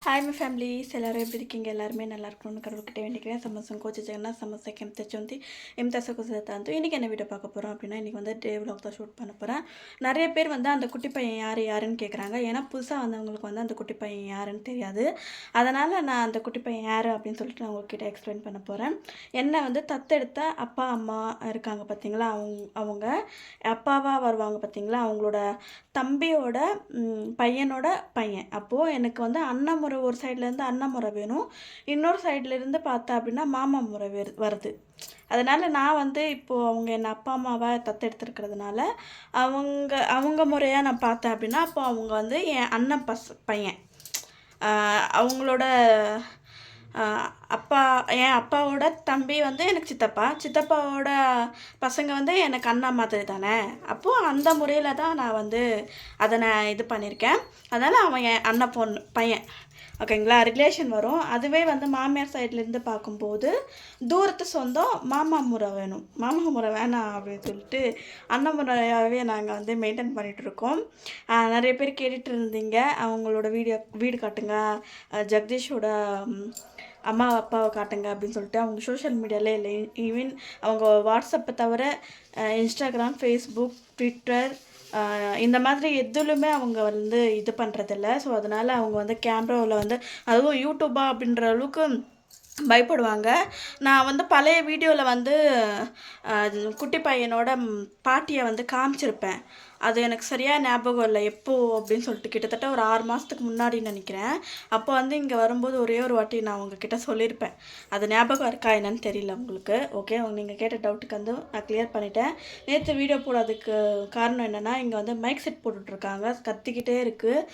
Hi my families ಎಲ್ಲರೂ எப்படி இருக்கீங்க? எல்லாருமே நல்லா இருக்கணும்னு கடவுள்கிட்ட வேண்டிக்கிறேன். ಸಮಸ್ಯೆ ಜಗನ್ನ ಸಮಸ್ಯೆ ಕೆಮ್ತಚ್ಚೊಂತಿ எம்தசகுசத்தாந்து இன்றைக்கி என்ன வீடியோ பார்க்க போகிறோம் அப்படின்னா, இன்றைக்கி வந்து டே vlog தான் ஷூட் பண்ண போகிறேன். நிறைய பேர் வந்து அந்த குட்டி பையன் யாருன்னு கேட்குறாங்க. ஏன்னா புதுசாக வந்தவங்களுக்கு வந்து அந்த குட்டி பையன் யாருன்னு தெரியாது. அதனால் நான் அந்த குட்டி பையன் யார் அப்படின்னு சொல்லிட்டு நான் உங்கள்கிட்ட எக்ஸ்பிளைன் பண்ண போகிறேன். என்ன வந்து தத்தெடுத்த அப்பா அம்மா இருக்காங்க பார்த்தீங்களா, அவங்க அப்பாவாக வருவாங்க பார்த்தீங்களா, அவங்களோட தம்பியோட பையனோட பையன். அப்போது எனக்கு வந்து அண்ணன் முறை ஒரு சைட்லேருந்து அண்ணன் முறை வேணும், இன்னொரு சைட்லேருந்து பார்த்தா அப்படின்னா மாமா முறை வருது. அதனால் நான் வந்து இப்போது அவங்க என் அப்பா அம்மாவை தத்தெடுத்துருக்கிறதுனால அவங்க முறையாக நான் பார்த்தேன் அப்படின்னா, அப்போ அவங்க வந்து என் அண்ணன் பையன். அவங்களோட என் அப்பாவோட தம்பி வந்து எனக்கு சித்தப்பாவோட பசங்க வந்து எனக்கு அண்ணா மாதிரி தானே. அப்போது அந்த முறையில் தான் நான் வந்து அதை நான் இது பண்ணியிருக்கேன். அதனால் அவன் என் அண்ணன் பையன், ஓகேங்களா, ரிலேஷன் வரும். அதுவே வந்து மாமியார் சைட்லேருந்து பார்க்கும்போது தூரத்து சொந்தம் மாமா முறை வேணும், மாமா முறை வேணாம் அப்படின்னு சொல்லிட்டு அண்ணன் முறையாகவே நாங்கள் வந்து மெயின்டைன் பண்ணிகிட்ருக்கோம். நிறைய பேர் கேட்டுட்டு இருந்தீங்க, அவங்களோட வீடு காட்டுங்க, ஜெகதீஷோட அம்மா அப்பாவை காட்டுங்க அப்படின்னு சொல்லிட்டு. அவங்க சோஷியல் மீடியாவில் இல்லை, ஈவன் அவங்க வாட்ஸ்அப்பை தவிர இன்ஸ்டாகிராம், ஃபேஸ்புக், ட்விட்டர் இந்த மாதிரி எதுலையுமே அவங்க வந்து இது பண்ணுறதில்ல. ஸோ அதனால் அவங்க வந்து கேமராவில் வந்து அதுவும் யூடியூபா அப்படின்ற அளவுக்கு பயப்படுவாங்க. நான் வந்து பழைய வீடியோவில் வந்து குட்டி பையனோட பாட்டியை வந்து காமிச்சிருப்பேன். அது எனக்கு சரியாக ஞாபகம் இல்லை எப்போது அப்படின்னு சொல்லிட்டு, கிட்டத்தட்ட ஒரு 6 மாதத்துக்கு முன்னாடி நினைக்கிறேன். அப்போ வந்து இங்கே வரும்போது ஒரே ஒரு வாட்டி நான் உங்ககிட்ட சொல்லியிருப்பேன். அது ஞாபகம் இருக்கா என்னன்னு தெரியல உங்களுக்கு. ஓகே, நீங்கள் கேட்ட டவுட்டுக்கு வந்து நான் கிளியர் பண்ணிட்டேன். நேற்று வீடியோ போடாததுக்கு காரணம் என்னென்னா, இங்கே வந்து மைக் செட் போட்டுட்ருக்காங்க, கத்திக்கிட்டே இருக்குது.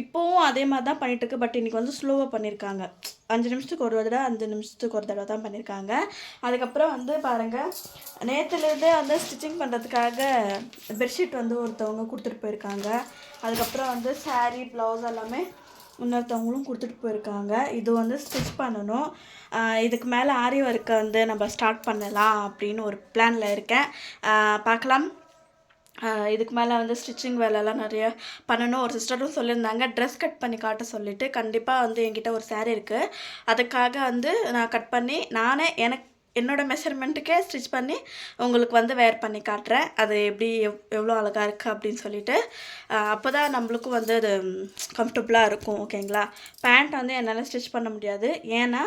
இப்போவும் அதே மாதிரி தான் பண்ணிகிட்ருக்கு. பட் இன்றைக்கி வந்து ஸ்லோவாக பண்ணியிருக்காங்க. 5 நிமிஷத்துக்கு ஒரு தடவை 5 நிமிஷத்துக்கு ஒரு தடவை தான் பண்ணியிருக்காங்க. அதுக்கப்புறம் வந்து பாருங்கள், நேற்றுலேருந்தே வந்து ஸ்டிச்சிங் பண்ணுறதுக்காக பெட்ஷீட் வந்து ஒருத்தவங்க கொடுத்துட்டு போயிருக்காங்க. அதுக்கப்புறம் வந்து சாரீ, ப்ளவுஸ் எல்லாமே இன்னொருத்தவங்களும் கொடுத்துட்டு போயிருக்காங்க. இது வந்து ஸ்டிச் பண்ணணும். இதுக்கு மேலே ஆரி ஒர்க்கை வந்து நம்ம ஸ்டார்ட் பண்ணலாம் அப்படின்னு ஒரு பிளானில் இருக்கேன். பார்க்கலாம். இதுக்கு மேலே வந்து ஸ்டிச்சிங் வேலைலாம் நிறைய பண்ணணும். ஒரு சிஸ்டரும் சொல்லியிருந்தாங்க ட்ரெஸ் கட் பண்ணி காட்ட சொல்லிவிட்டு. கண்டிப்பாக வந்து என்கிட்ட ஒரு சாரீ இருக்குது, அதுக்காக வந்து நான் கட் பண்ணி நானே என்னோடய மெஷர்மெண்ட்டுக்கே ஸ்டிச் பண்ணி உங்களுக்கு வந்து வேர் பண்ணி காட்டுறேன். அது எப்படி எவ்வளோ அழகாக இருக்குது அப்படின்னு சொல்லிட்டு. அப்போ தான் நம்மளுக்கும் வந்து அது கம்ஃபர்டபுளாக இருக்கும். ஓகேங்களா. பேண்ட் வந்து என்னால் ஸ்டிச் பண்ண முடியாது, ஏன்னா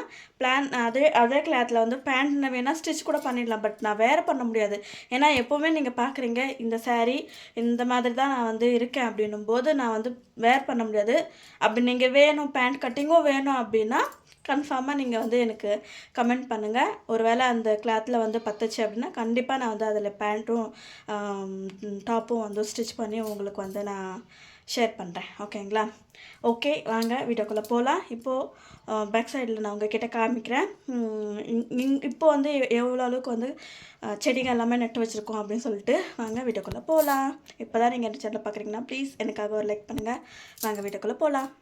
அதே கிளாத்தில் வந்து பேண்ட் வேணால் ஸ்டிச் கூட பண்ணிடலாம். பட் நான் வேர் பண்ண முடியாது. ஏன்னா எப்போவுமே நீங்கள் பார்க்குறீங்க இந்த சாரீ இந்த மாதிரி தான் நான் வந்து இருக்கேன் அப்படின்னும் போது நான் வந்து வேர் பண்ண முடியாது. அப்படி நீங்கள் வேணும், பேண்ட் கட்டிங்கும் வேணும் அப்படின்னா கன்ஃபார்மாக நீங்கள் வந்து எனக்கு கமெண்ட் பண்ணுங்கள். ஒருவேளை அந்த கிளாத்தில் வந்து பத்துச்சு அப்படின்னா கண்டிப்பாக நான் வந்து அதில் பேண்ட்டும் டாப்பும் வந்து ஸ்டிச் பண்ணி உங்களுக்கு வந்து நான் ஷேர் பண்ணுறேன். ஓகேங்களா. ஓகே, வாங்க வீடியோக்குள்ளே போகலாம். இப்போது பேக் சைடில் நான் உங்ககிட்ட காமிக்கிறேன். இப்போ வந்து எவ்வளோ அளவுக்கு வந்து செடிகள் எல்லாமே நட்டு வச்சுருக்கோம் அப்படின்னு சொல்லிட்டு. வாங்க வீடியோக்குள்ளே போகலாம். இப்போ தான் நீங்கள் என் சேனலை பார்க்குறீங்கன்னா ப்ளீஸ் எனக்காக ஒரு லைக் பண்ணுங்கள். வாங்க வீடியோக்குள்ளே போகலாம்.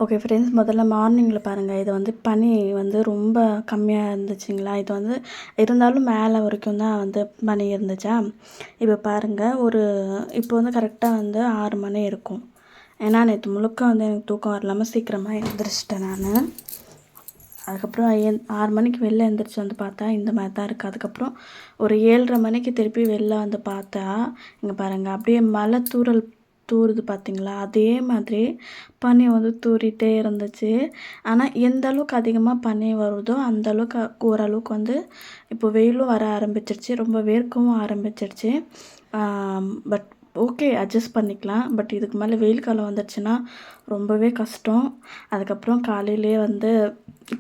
ஓகே ஃப்ரெண்ட்ஸ், முதல்ல மார்னிங்கில் பாருங்கள், இது வந்து பனி வந்து ரொம்ப கம்மியாக இருந்துச்சுங்களா. இது வந்து இருந்தாலும் மேலே வரைக்கும் தான் வந்து பனி இருந்துச்சா. இப்போ பாருங்கள், இப்போ வந்து கரெக்டாக வந்து 6 மணி இருக்கும். ஏன்னா நேற்று முழுக்க வந்து எனக்கு தூக்கம் வரலாமல் சீக்கிரமாக எழுந்திரிச்சிட்டேன் நான். அதுக்கப்புறம் 6 மணிக்கு வெளில எழுந்திரிச்சு வந்து பார்த்தா இந்த மாதிரி தான் இருக்குது. அதுக்கப்புறம் ஒரு 7:30 மணிக்கு திருப்பி வெளில வந்து பார்த்தா இங்கே பாருங்கள், அப்படியே மழை தூறுது பார்த்தீங்களா. அதே மாதிரி பனி வந்து தூறிட்டே இருந்துச்சு. ஆனால் எந்த அளவுக்கு அதிகமாக பனி வருதோ அந்த அளவுக்கு ஓரளவுக்கு வந்து இப்போ வெயிலும் வர ஆரம்பிச்சிருச்சு, ரொம்ப வேர்க்கவும் ஆரம்பிச்சிருச்சு. பட் ஓகே, அட்ஜஸ்ட் பண்ணிக்கலாம். பட் இதுக்கு மேலே வெயில் காலம் வந்துடுச்சுன்னா ரொம்பவே கஷ்டம். அதுக்கப்புறம் காலையிலே வந்து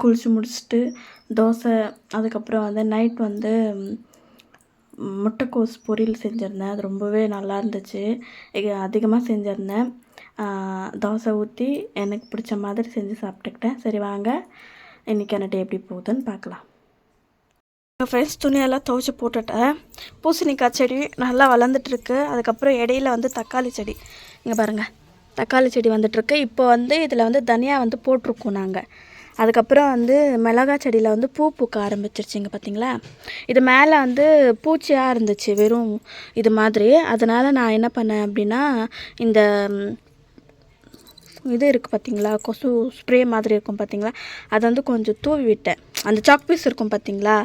குளித்து முடிச்சுட்டு தோசை, அதுக்கப்புறம் வந்து நைட் வந்து முட்டைக்கோஸ் பொரியல் செஞ்சுருந்தேன். அது ரொம்பவே நல்லா இருந்துச்சு. அதிகமாக செஞ்சுருந்தேன். தோசை ஊற்றி எனக்கு பிடிச்ச மாதிரி செஞ்சு சாப்பிட்டுக்கிட்டேன். சரி வாங்க இன்றைக்கி என்ன டே எப்படி போகுதுன்னு பார்க்கலாம். ஃப்ரெண்ட்ஸ், துணியெல்லாம் துவைச்சி போட்டுட்டேன். பூசணிக்காய் செடி நல்லா வளர்ந்துட்டுருக்கு. அதுக்கப்புறம் இடையில வந்து தக்காளி செடி, இங்கே பாருங்கள், தக்காளி செடி வந்துட்டுருக்கு. இப்போ வந்து இதில் வந்து தனியாக வந்து போட்டிருக்கோம் நாங்கள். அதுக்கப்புறம் வந்து மிளகா செடியில் வந்து பூ பூக்க ஆரம்பிச்சிருச்சுங்க பார்த்தீங்களா. இது மேலே வந்து பூச்சியாக இருந்துச்சு, வெறும் இது மாதிரி. அதனால் நான் என்ன பண்ணேன் அப்படின்னா, இந்த இது இருக்குது பார்த்தீங்களா, கொசு ஸ்ப்ரே மாதிரி இருக்கும் பார்த்தீங்களா, அதை வந்து கொஞ்சம் தூவி விட்டேன். அந்த சாக் பீஸ் இருக்கும் பார்த்தீங்களா,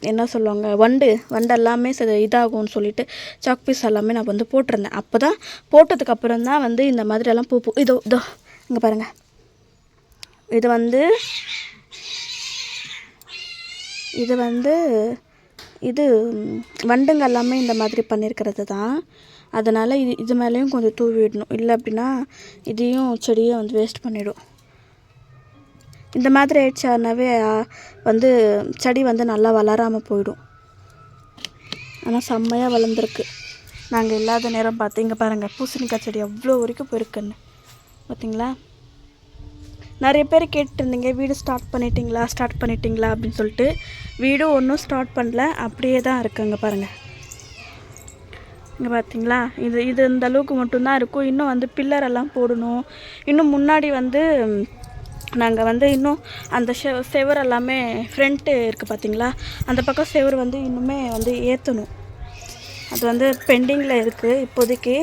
என்ன சொல்லுவாங்க, வண்டு எல்லாமே இதாகும்னு சொல்லிட்டு சாக் பீஸ் எல்லாமே நான் வந்து போட்டிருந்தேன். அப்போ தான் போட்டதுக்கப்புறம் தான் வந்து இந்த மாதிரியெல்லாம் பூ இதோ இங்கே பாருங்கள். இது வந்து இது வண்டுங்க எல்லாமே இந்த மாதிரி பண்ணியிருக்கிறது தான். அதனால் இது மேலேயும் கொஞ்சம் தூவி விடணும். இல்லை அப்படின்னா இதையும் செடியை வந்து வேஸ்ட் பண்ணிவிடும். இந்த மாதிரி ஆயிடுச்சானாவே வந்து செடி வந்து நல்லா வளராமல் போயிடும். ஆனால் செம்மையாக வளர்ந்துருக்கு. நாங்கள் இல்லாத நேரம் பார்த்து இங்கே பாருங்கள், பூசணிக்காய் செடி அவ்வளோ வரைக்கும் போயிருக்குன்னு பார்த்தீங்களா. நிறைய பேர் கேட்டுருந்தீங்க, வீடு ஸ்டார்ட் பண்ணிட்டீங்களா அப்படின்னு சொல்லிட்டு. வீடு ஒன்றும் ஸ்டார்ட் பண்ணல, அப்படியே தான் இருக்குங்க பாருங்கள். இங்கே பார்த்தீங்களா, இது இந்த அளவுக்கு மட்டும்தான் இருக்கும். இன்னும் வந்து பில்லரெல்லாம் போடணும். இன்னும் முன்னாடி வந்து நாங்கள் வந்து இன்னும் அந்த செவர் எல்லாமே ஃப்ரண்ட்டு இருக்குது பார்த்தீங்களா, அந்த பக்கம் செவர் வந்து இன்னுமே வந்து ஏற்றணும். அது வந்து பெண்டிங்கில் இருக்குது இப்போதைக்கு.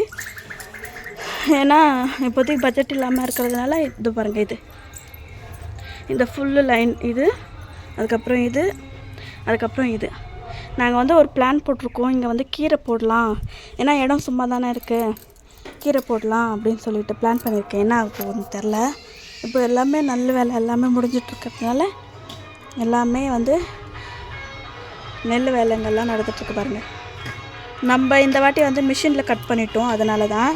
ஏன்னா இப்போதைக்கு பட்ஜெட் இல்லாமல் இருக்கிறதுனால இது பாருங்கள், இந்த ஃபுல்லு லைன் இது, அதுக்கப்புறம் இது நாங்கள் வந்து ஒரு பிளான் போட்டிருக்கோம். இங்கே வந்து கீரை போடலாம், ஏன்னா இடம் சும்மா தானே இருக்குது, கீரை போடலாம் அப்படின்னு சொல்லிட்டு பிளான் பண்ணியிருக்கேன். என்ன ஆக போகுதுன்னு தெரில. இப்போ எல்லாமே நல்ல வேலை எல்லாமே முடிஞ்சிட்ருக்கிறதுனால எல்லாமே வந்து நெல் வேலைங்கள்லாம் நடந்துகிட்ருக்கு பாருங்கள். நம்ம இந்த வாட்டி வந்து மிஷினில் கட் பண்ணிட்டோம், அதனால தான்.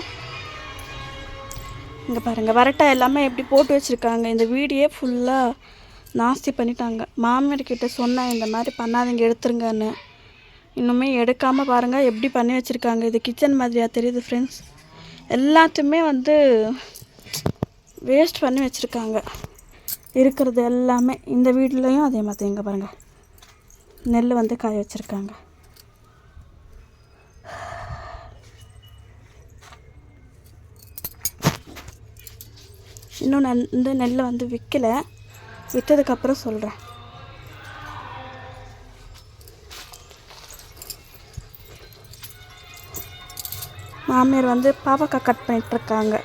இங்கே பாருங்கள், வரட்டை எல்லாமே எப்படி போட்டு வச்சுருக்காங்க. இந்த வீடியே ஃபுல்லாக நாஸ்தி பண்ணிட்டாங்க. மாமியார்கிட்ட சொன்னேன், இந்த மாதிரி பண்ணாதீங்க, எடுத்துருங்கன்னு. இன்னுமே எடுக்காமல் பாருங்கள் எப்படி பண்ணி வச்சுருக்காங்க. இது கிச்சன் மாதிரியாக தெரியுது ஃப்ரெண்ட்ஸ். எல்லாத்தையுமே வந்து வேஸ்ட் பண்ணி வச்சுருக்காங்க இருக்கிறது எல்லாமே. இந்த வீட்லேயும் அதே மாதிரி இங்கே பாருங்கள், நெல் வந்து காய வச்சுருக்காங்க. இன்னும் நான் இந்த நெல்லை வந்து விற்கலை, விற்றதுக்கப்புறம் சொல்கிறேன். மாமியார் வந்து பாவக்காய் கட் பண்ணிகிட்ருக்காங்க.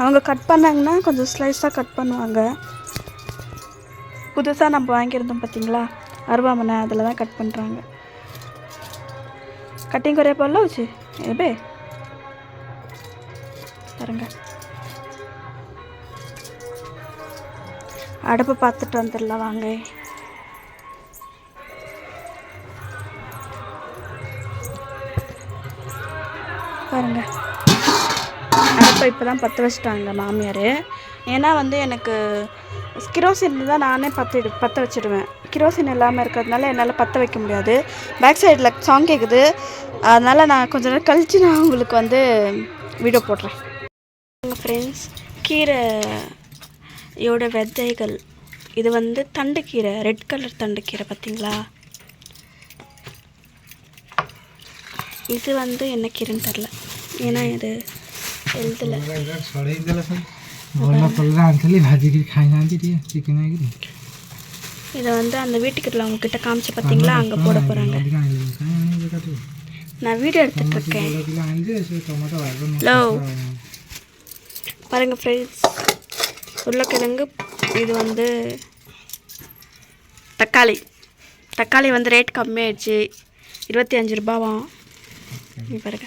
அவங்க கட் பண்ணாங்கன்னா கொஞ்சம் ஸ்லைஸாக கட் பண்ணுவாங்க. புதுசாக நம்ம வாங்கியிருந்தோம் பார்த்தீங்களா அருவாமனை, அதில் தான் கட் பண்ணுறாங்க. கட்டிங் குறைய போடல வச்சு ஏபே பாருங்க. அடுப்பு பார்த்துட்டு வந்துடலாம் வாங்க. பாருங்க, அடுப்பை இப்போ தான் பற்ற வச்சுட்டாங்க மாமியார். ஏன்னா வந்து எனக்கு கிரோசின் தான் நானே பற்ற வச்சுடுவேன். கிரோசின் இல்லாமல் இருக்கிறதுனால என்னால் பற்ற வைக்க முடியாது. பேக் சைடில் சாங் கேட்குது, அதனால் நான் கொஞ்ச நேரம் கழித்து நான் உங்களுக்கு வந்து வீடியோ போடுறேன். ஃப்ரெண்ட்ஸ், கீரையோட விதைகள், இது வந்து தண்டு கீரை, ரெட் கலர் தண்டு கீரை பார்த்தீங்களா. இது வந்து என்ன கீரைன்னு தெரில, ஏன்னா இது எழுதலை. இதை வந்து அந்த வீட்டுக்கிட்ட அவங்கக்கிட்ட காமிச்சு பார்த்தீங்களா, அங்கே போட போகிறாங்க. நான் வீடியோ எடுத்துகிட்ருக்கேன். ஹலோ பாருங்கள் ஃப்ரெண்ட்ஸ், உருளைக்கிழங்கு, இது வந்து தக்காளி வந்து ரேட் கம்மியாயிடுச்சு, 25 ரூபாவாம். பாருங்க,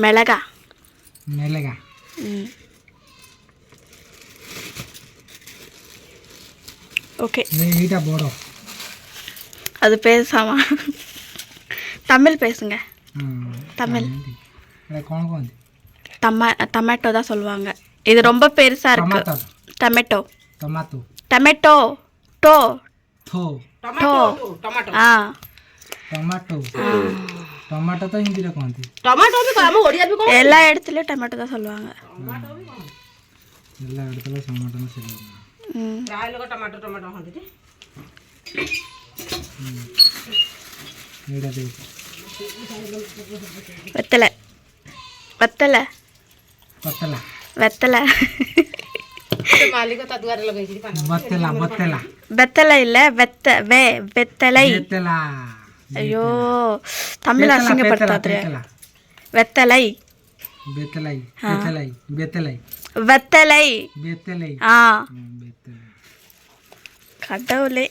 மிளகா ஓகே, அது பேசாமா தமிழ் பேசுங்க. தமிழ் டொமேட்டோ தான் சொல்லுவாங்க. இது ரொம்ப பெருசா இருக்கு. Tomato tomato to to tomato तो हिंदी रे कहते टमाटो भी काम ओडिया भी कहते எல்லா இடத்துலயும் टमाटो தான் சொல்வாங்க. எல்லா இடத்துலயும் टमाटो னு சொல்லுவாங்க. प्राय लोग टमाटो कहते एडा दे வெத்தலை मालिक त दुआरे लगाइ छी पाना बत्तला வெத்தலை இல்ல வெத்தலை ஐயோ தமிழ் அசிங்கப்படுத்தாது. வெத்தலை बेतलाई बेतलाई बेतलाई வெத்தலை. बेतलाई ஆ बेतलाई கடவுளே,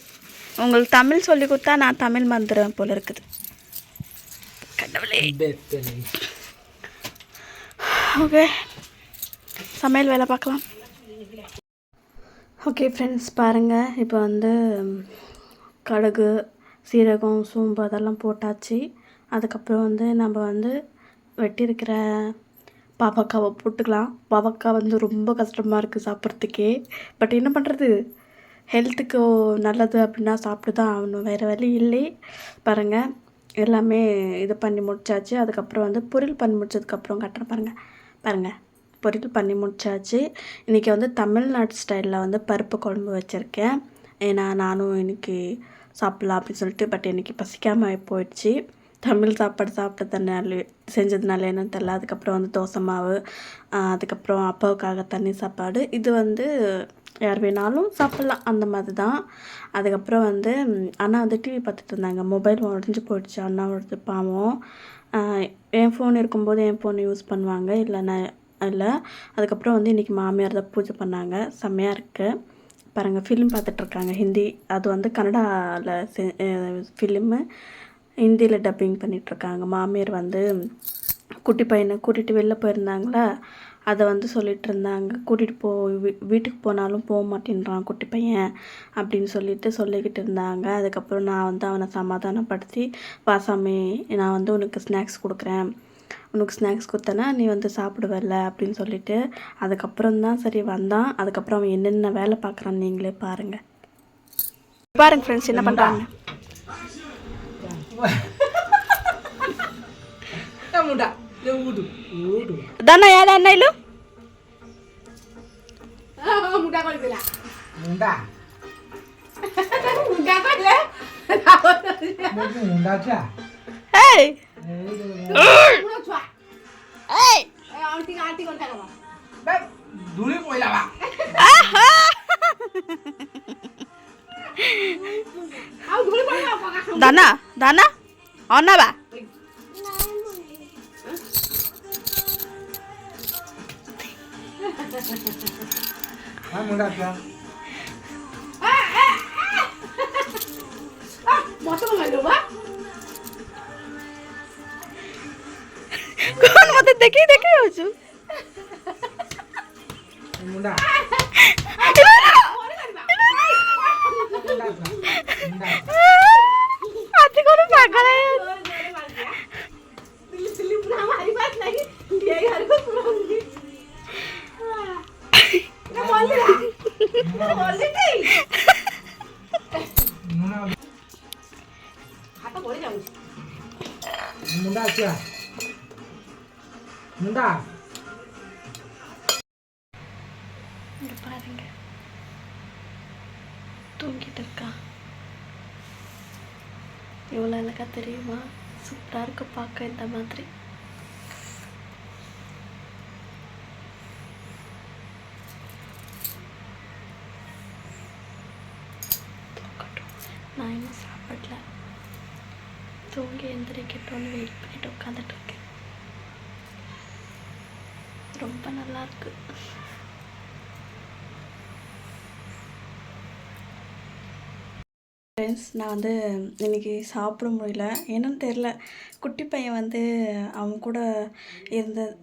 உங்களுக்கு தமிழ் சொல்லி கொடுத்தா நான் தமிழ் மந்திரம் போல இருக்குது. கடவுளே. बेतलाई ஓகே, சமையல் வேலை பார்க்கலாம். ஓகே ஃப்ரெண்ட்ஸ், பாருங்கள், இப்போ வந்து கடுகு, சீரகம், சோம்பு அதெல்லாம் போட்டாச்சு. அதுக்கப்புறம் வந்து நம்ம வந்து வெட்டியிருக்கிற பாவக்காவை போட்டுக்கலாம். பாவக்காய் வந்து ரொம்ப கஷ்டமாக இருக்குது சாப்பிட்றதுக்கே. பட் என்ன பண்ணுறது, ஹெல்த்துக்கு நல்லது அப்படின்னா சாப்பிட்டு தான் ஆகணும், வேறு வழி இல்லை. பாருங்கள், எல்லாமே இது பண்ணி முடிச்சாச்சு. அதுக்கப்புறம் வந்து பொரியல் பண்ணி முடிச்சதுக்கப்புறம் கட்டுறேன். பாருங்கள், பொரியல் பண்ணி முடிச்சாச்சு. இன்றைக்கி வந்து தமிழ்நாடு ஸ்டைலில் வந்து பருப்பு குழம்பு வச்சுருக்கேன். ஏன்னா நானும் இன்றைக்கி சாப்பிட்லாம் அப்படின்னு சொல்லிட்டு. பட் இன்றைக்கி பசிக்காமல் போயிடுச்சு. தமிழ் சாப்பாடு சாப்பிட்டதுனால செஞ்சதுனால என்னன்னு தெரில. அதுக்கப்புறம் வந்து தோசை மாவு, அதுக்கப்புறம் அப்பாவுக்காக தண்ணி சாப்பாடு. இது வந்து யார் வேணாலும் சாப்பிட்லாம், அந்த மாதிரி தான். அதுக்கப்புறம் வந்து அண்ணா வந்து டிவி பார்த்துட்டு இருந்தாங்க. மொபைல் உடஞ்சி போயிடுச்சு அண்ணாவோடது, பாவம். என் ஃபோன் இருக்கும்போது என் ஃபோன் யூஸ் பண்ணுவாங்க, இல்லை. அதுக்கப்புறம் வந்து இன்றைக்கி மாமியார் தான் பூஜை பண்ணாங்க. செம்மையாக இருக்குது. பாருங்கள், ஃபிலிம் பார்த்துட்ருக்காங்க, ஹிந்தி. அது வந்து கன்னடாவில் ஃபிலிமு, ஹிந்தியில் டப்பிங் பண்ணிகிட்ருக்காங்க. மாமியார் வந்து குட்டி பையனை கூட்டிகிட்டு வெளில போயிருந்தாங்களா, அதை வந்து சொல்லிகிட்டு இருந்தாங்க. கூட்டிகிட்டு வீட்டுக்கு போனாலும் போக மாட்டேன்றான் குட்டி பையன் அப்படின்னு சொல்லிக்கிட்டு இருந்தாங்க. அதுக்கப்புறம் நான் வந்து அவனை சமாதானப்படுத்தி, வாசாமி நான் வந்து உனக்கு ஸ்நாக்ஸ் கொடுக்குறேன், உனக்கு ஸ்நாக்ஸ் கொடுத்தேன்னா நீ வந்து சாப்பிடுவல்ல அப்படின்னு சொல்லிட்டு, அதுக்கப்புறம் தான் சரி வந்தான். அதுக்கப்புறம் அவன் என்னென்ன வேலை பார்க்குறான்னு நீங்களே பாருங்கள். ஃப்ரெண்ட்ஸ் என்ன பண்ணுறாங்க. దాన్న యాద అన్నయ్యలు దానా దానా అవునావా मुंडा क्या कौन मत देखी हो छु मुंडा आती कोण पागल है मुंडा क्या मुंडा பாருங்க, தூங்கிட்டு இருக்கா. எவ்வளோ அழகா தெரியுமா, சூப்பராக இருக்கு பார்க்க இந்த மாதிரி. நான் இன்னும் சாப்பிடல, தூங்கி எந்திரிக்கட்டும்னு வெயிட் பண்ணிட்டு உட்காந்துட்டு இருக்கேன். ரொம்ப நல்லா இருக்கு. ஃப்ரெண்ட்ஸ், நான் வந்து இன்றைக்கி சாப்பிட முடியல, என்னன்னு தெரில. குட்டி பையன் வந்து அவன் கூட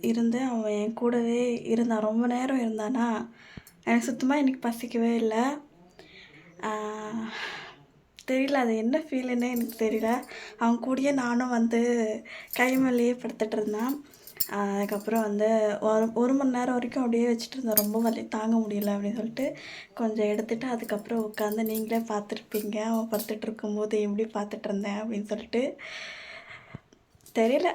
இருந்து அவன் என் கூடவே இருந்தான், ரொம்ப நேரம் இருந்தானா. எனக்கு சுத்தமாக இன்றைக்கி பசிக்கவே இல்லை. தெரியல, அது என்ன ஃபீலுன்னே எனக்கு தெரியல. அவன் கூடயே நானும் வந்து கை மேலேயே படுத்துட்டு இருந்தான். அதுக்கப்புறம் வந்து ஒரு மணி நேரம் வரைக்கும் அப்படியே வச்சுட்டு இருந்தேன். ரொம்ப வலி தாங்க முடியல அப்படின்னு சொல்லிட்டு கொஞ்சம் எடுத்துகிட்டு அதுக்கப்புறம் உட்காந்து நீங்களே பார்த்துருப்பீங்க அவன் படுத்துட்டு இருக்கும்போது எப்படி பார்த்துட்டு இருந்தேன் அப்படின்னு சொல்லிட்டு. தெரியல,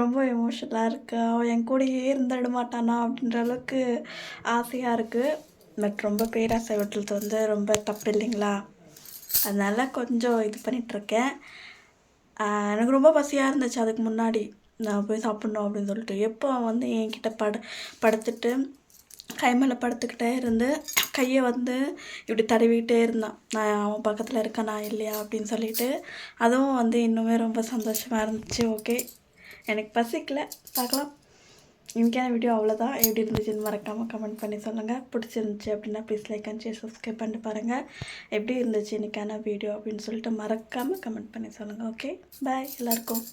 ரொம்ப எமோஷனலாக இருக்குது. அவன் என் கூடயே இருந்துட மாட்டானா அப்படின்ற அளவுக்கு ஆசையாக இருக்குது. பட் ரொம்ப பேராசை விட்டுறது வந்து ரொம்ப தப்பு இல்லைங்களா, அதனால் கொஞ்சம் இது பண்ணிகிட்ருக்கேன். எனக்கு ரொம்ப பசியாக இருந்துச்சு அதுக்கு முன்னாடி, நான் போய் சாப்பிட்ணும் அப்படின்னு சொல்லிட்டு. எப்போ அவன் வந்து என்கிட்ட படுத்துட்டு கை மேலே படுத்துக்கிட்டே இருந்து கையை வந்து இப்படி தடவிக்கிட்டே இருந்தான், நான் அவன் பக்கத்தில் இருக்கேனா இல்லையா அப்படின்னு சொல்லிட்டு. அதுவும் வந்து இன்னுமே ரொம்ப சந்தோஷமாக இருந்துச்சு. ஓகே, எனக்கு பசிக்கல, பார்க்கலாம். இன்றைக்கான வீடியோ அவ்வளோதான். எப்படி இருந்துச்சுன்னு மறக்காமல் கமெண்ட் பண்ணி சொல்லுங்கள். பிடிச்சிருந்துச்சி அப்படின்னா please like and share subscribe பண்ணிட்டு பாருங்கள். எப்படி இருந்துச்சு இன்றைக்கான வீடியோ அப்படின்னு சொல்லிட்டு மறக்காமல் கமெண்ட் பண்ணி சொல்லுங்கள். ஓகே, பாய் எல்லாருக்கும்.